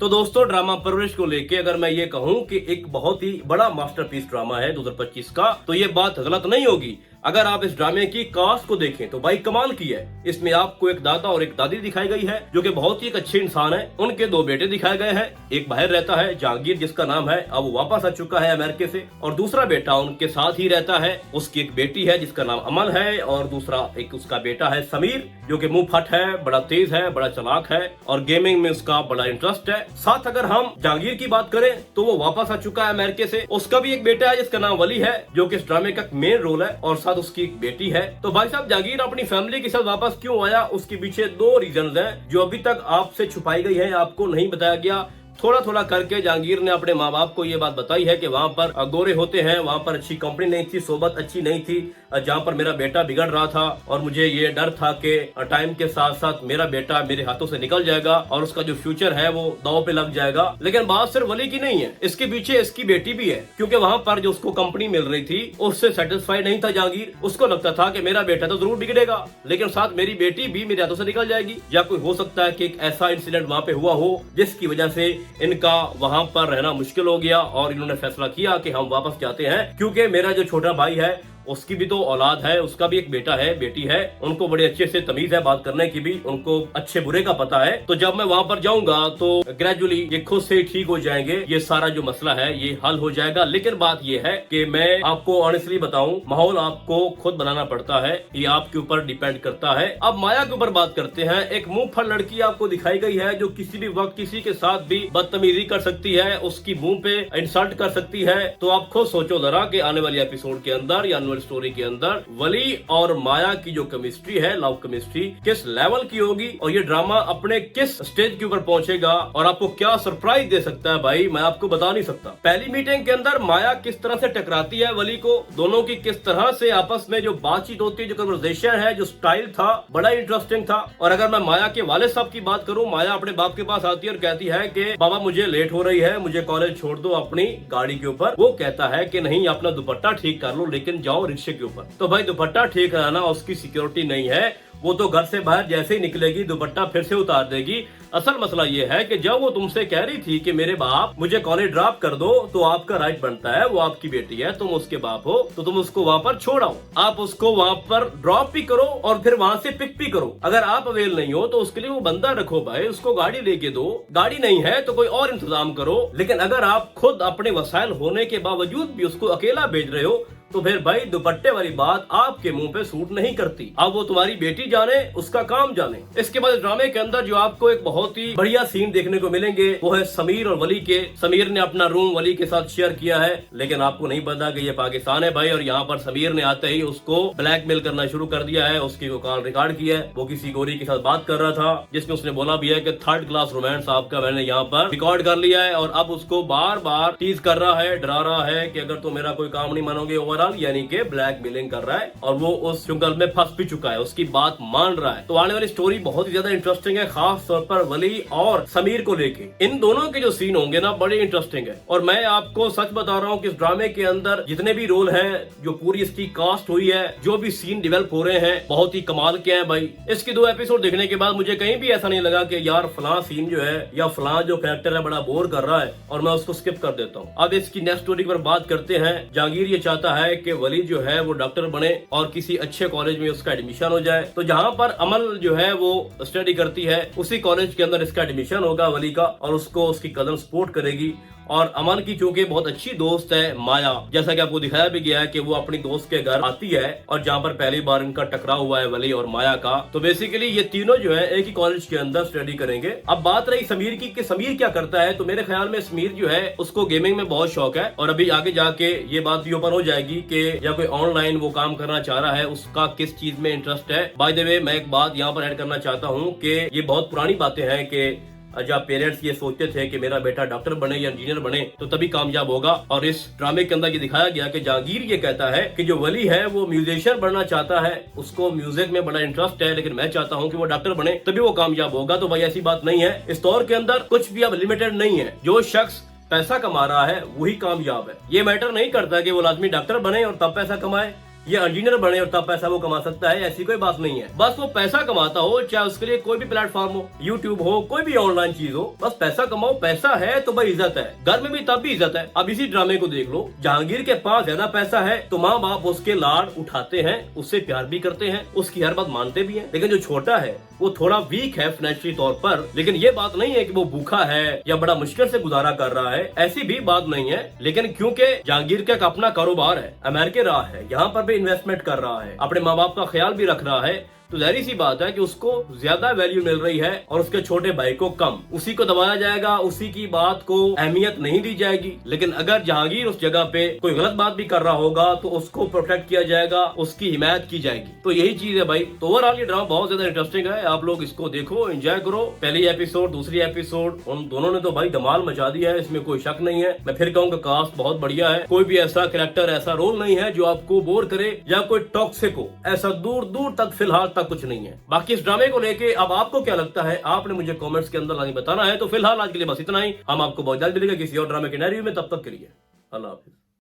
तो दोस्तों ड्रामा परवरिश को लेके अगर मैं ये कहूं कि एक बहुत ही बड़ा मास्टरपीस ड्रामा है 2025 का, तो ये बात गलत नहीं होगी। अगर आप इस ड्रामे की कास्ट को देखें तो भाई कमाल की है। इसमें आपको एक दादा और एक दादी दिखाई गई है जो कि बहुत ही एक अच्छे इंसान है। उनके दो बेटे दिखाए गए हैं। एक बाहर रहता है जहांगीर जिसका नाम है, अब वो वापस आ चुका है अमेरिका से, और दूसरा बेटा उनके साथ ही रहता है। उसकी एक बेटी है जिसका नाम अमन है, और दूसरा एक उसका बेटा है समीर जो कि मुंह फट है, बड़ा तेज है, बड़ा चालाक है और गेमिंग में उसका बड़ा इंटरेस्ट है। साथ अगर हम जहांगीर की बात करें तो वो वापस आ चुका है अमेरिका से। उसका भी एक बेटा है जिसका नाम वली है जो कि इस ड्रामे का मेन रोल है, और साथ उसकी एक बेटी है। तो भाई साहब जहांगीर अपनी फैमिली के साथ वापस क्यों आया, उसके पीछे दो रीजन हैं जो अभी तक आपसे छुपाई गई है, आपको नहीं बताया गया। थोड़ा थोड़ा करके जहांगीर ने अपने माँ बाप को ये बात बताई है कि वहाँ पर गोरे होते हैं, वहाँ पर अच्छी कंपनी नहीं थी, सोबत अच्छी नहीं थी, जहाँ पर मेरा बेटा बिगड़ रहा था और मुझे ये डर था कि टाइम के साथ साथ मेरा बेटा मेरे हाथों से निकल जाएगा और उसका जो फ्यूचर है वो दांव पे लग जाएगा। लेकिन बात सिर्फ वली की नहीं है, इसके पीछे इसकी बेटी भी है, क्योंकि वहाँ पर जो उसको कंपनी मिल रही थी उससे सेटिस्फाइड नहीं था जहांगीर। उसको लगता था कि मेरा बेटा तो जरूर बिगड़ेगा लेकिन साथ मेरी बेटी भी मेरे हाथों से निकल जाएगी, या कोई हो सकता है कि एक ऐसा इंसिडेंट वहाँ पे हुआ हो जिसकी वजह से इनका वहां पर रहना मुश्किल हो गया और इन्होंने फैसला किया कि हम वापस जाते हैं, क्योंकि मेरा जो छोटा भाई है उसकी भी तो औलाद है, उसका भी एक बेटा है, बेटी है, उनको बड़े अच्छे से तमीज है बात करने की भी, उनको अच्छे बुरे का पता है। तो जब मैं वहां पर जाऊंगा तो ग्रेजुअली ये खुद से ठीक हो जाएंगे, ये सारा जो मसला है ये हल हो जाएगा। लेकिन बात ये है कि मैं आपको ऑनेस्टली बताऊं, माहौल आपको खुद बनाना पड़ता है, ये आपके ऊपर डिपेंड करता है। अब माया के ऊपर बात करते हैं। एक मुंह फट लड़की आपको दिखाई गई है जो किसी भी वक्त किसी के साथ भी बदतमीजी कर सकती है, उसकी मुंह पे इंसल्ट कर सकती है। तो आप खुद सोचो जरा कि आने वाली एपिसोड के अंदर या स्टोरी के अंदर वली और माया की जो केमिस्ट्री है, लव केमिस्ट्री, किस लेवल की होगी और ये ड्रामा अपने किस स्टेज के ऊपर पहुंचेगा और आपको क्या सरप्राइज दे सकता है भाई, मैं आपको बता नहीं सकता। पहली मीटिंग के अंदर माया किस तरह से टकराती है वली को, दोनों की किस तरह से आपस में जो बातचीत होती है, जो कन्वर्सेशन है, जो स्टाइल था, बड़ा इंटरेस्टिंग था। और अगर मैं माया के वालिद साहब की बात करूं, माया अपने बाप के पास आती है और कहती है कि बाबा मुझे लेट हो रही है, मुझे कॉलेज छोड़ दो अपनी गाड़ी के ऊपर। वो कहता है कि नहीं अपना दुपट्टा ठीक कर लो लेकिन जाओ रिक्शे के ऊपर। तो भाई दुपट्टा ठीक रहना उसकी सिक्योरिटी नहीं है, वो तो घर से बाहर जैसे ही निकलेगी दुपट्टा फिर से उतार देगी। असल मसला ये है कि जब वो तुमसे कह रही थी कि मेरे बाप मुझे कॉलेज ड्रॉप कर दो, तो आपका राइट बनता है, वो आपकी बेटी है, तुम उसके बाप हो, तो तुम उसको वहाँ पर छोड़ आओ। आप उसको वहाँ पर ड्रॉप भी करो और फिर वहाँ से पिक भी करो। अगर आप अवेल नहीं हो तो उसके लिए वो बंदा रखो भाई, उसको गाड़ी लेके दो। गाड़ी नहीं है तो कोई और इंतजाम करो। लेकिन अगर आप खुद अपने वसाइल होने के बावजूद भी उसको अकेला भेज रहे हो तो फिर भाई दुपट्टे वाली बात आपके मुंह पे सूट नहीं करती। अब वो तुम्हारी बेटी जाने, उसका काम जाने। इसके बाद ड्रामे के अंदर जो आपको एक बहुत ही बढ़िया सीन देखने को मिलेंगे वो है समीर और वली के। समीर ने अपना रूम वली के साथ शेयर किया है, लेकिन आपको नहीं पता कि ये पाकिस्तान है भाई, और यहाँ पर समीर ने आते ही उसको ब्लैकमेल करना शुरू कर दिया है। उसकी को कॉल रिकॉर्ड किया है, वो किसी गोरी के साथ बात कर रहा था जिसमें उसने बोला भी है कि 3rd क्लास रोमांस आपका मैंने यहाँ पर रिकॉर्ड कर लिया है, और अब उसको बार बार टीज कर रहा है, डरा रहा है कि अगर तुम मेरा कोई काम नहीं मानोगे, यानी कि ब्लैकमेलिंग कर रहा है। और वो उस चुंगल में फंस भी चुका है, उसकी बात मान रहा है। तो आने वाली स्टोरी बहुत ही ज्यादा इंटरेस्टिंग है, खास तौर पर वली और समीर को लेके। इन दोनों के जो सीन होंगे ना बड़े इंटरेस्टिंग है। और मैं आपको सच बता रहा हूँ कि इस ड्रामे के अंदर जितने भी रोल है, जो पूरी इसकी कास्ट हुई है, जो भी सीन डेवलप हो रहे हैं, बहुत ही कमाल के हैं भाई। इसकी 2 एपिसोड देखने के बाद मुझे कहीं भी ऐसा नहीं लगा कि यार फलां सीन जो है या फलां जो कैरेक्टर है बड़ा बोर कर रहा है और मैं उसको स्किप कर देता हूँ। अब इसकी नेक्स्ट स्टोरी पर बात करते हैं। जहांगीर ये चाहता है कि वली जो है वो डॉक्टर बने और किसी अच्छे कॉलेज में उसका एडमिशन हो जाए। तो जहाँ पर अमल जो है वो स्टडी करती है उसी कॉलेज के अंदर इसका एडमिशन होगा वली का, और उसको उसकी कजन सपोर्ट करेगी। और अमन की चूंकि बहुत अच्छी दोस्त है माया, जैसा कि आपको दिखाया भी गया है कि वो अपनी दोस्त के घर आती है, और जहाँ पर पहली बार इनका टकराव हुआ है वली और माया का। तो बेसिकली ये तीनों जो है एक ही कॉलेज के अंदर स्टडी करेंगे। अब बात रही समीर की कि समीर क्या करता है, तो मेरे ख्याल में समीर जो है उसको गेमिंग में बहुत शौक है, और अभी आगे जाके ये बात भी ओपन हो जाएगी कि या कोई ऑनलाइन वो काम करना चाह रहा है, उसका किस चीज में इंटरेस्ट है। बाय द वे मैं एक बात यहाँ पर ऐड करना चाहता हूँ कि ये बहुत पुरानी बातें हैं कि जब पेरेंट्स ये सोचते थे कि मेरा बेटा डॉक्टर बने या इंजीनियर बने तो तभी कामयाब होगा, और इस ड्रामे के अंदर ये दिखाया गया कि जहांगीर ये कहता है कि जो वली है वो म्यूजिशियन बनना चाहता है, उसको म्यूजिक में बड़ा इंटरेस्ट है, लेकिन मैं चाहता हूँ कि वो डॉक्टर बने तभी वो कामयाब होगा। तो भाई ऐसी बात नहीं है, इस दौर के अंदर कुछ भी अब लिमिटेड नहीं है। जो शख्स पैसा कमा रहा है वही कामयाब है। ये मैटर नहीं करता कि वो लाजमी डॉक्टर बने और तब पैसा कमाए, ये इंजीनियर बने और तब पैसा वो कमा सकता है, ऐसी कोई बात नहीं है। बस वो पैसा कमाता हो, चाहे उसके लिए कोई भी प्लेटफॉर्म हो, यूट्यूब हो, कोई भी ऑनलाइन चीज हो, बस पैसा कमाओ। पैसा है तो भाई इज्जत है, घर में भी तब भी इज्जत है। अब इसी ड्रामे को देख लो, जहांगीर के पास ज्यादा पैसा है तो माँ बाप उसके लाड़ उठाते हैं, उससे प्यार भी करते हैं, उसकी हर बात मानते भी हैं। लेकिन जो छोटा है वो थोड़ा वीक है फाइनेंशियली तौर पर, लेकिन ये बात नहीं है कि वो भूखा है या बड़ा मुश्किल से गुजारा कर रहा है, ऐसी भी बात नहीं है। लेकिन क्योंकि जहांगीर का अपना कारोबार है, अमेरिका रहा है, यहाँ पर भी इन्वेस्टमेंट कर रहा है, अपने माँ बाप का ख्याल भी रख रहा है, तो जाहिर सी बात है कि उसको ज्यादा वैल्यू मिल रही है और उसके छोटे भाई को कम। उसी को दबाया जाएगा, उसी की बात को अहमियत नहीं दी जाएगी। लेकिन अगर जहांगीर उस जगह पे कोई गलत बात भी कर रहा होगा तो उसको प्रोटेक्ट किया जाएगा, उसकी हिमायत की जाएगी। तो यही चीज है भाई। तो ओवरऑल ये ड्रामा बहुत ज्यादा इंटरेस्टिंग है, आप लोग इसको देखो, एंजॉय करो। पहली एपिसोड, दूसरी एपिसोड, उन दोनों ने तो भाई धमाल मचा दिया है, इसमें कोई शक नहीं है। मैं फिर कहूँगा कास्ट बहुत बढ़िया है, कोई भी ऐसा कैरेक्टर, ऐसा रोल नहीं है जो आपको बोर करे या कोई टॉक्सिक हो, ऐसा दूर दूर तक फिलहाल तक कुछ नहीं है। बाकी इस ड्रामे को लेके अब आपको क्या लगता है, आपने मुझे कमेंट्स के अंदर लानी बताना है। तो फिलहाल आज के लिए बस इतना ही, हम आपको बहुत जल्द मिलेगा किसी और ड्रामे के नैरेटिव में, तब तक के लिए अल्लाह हाफिज।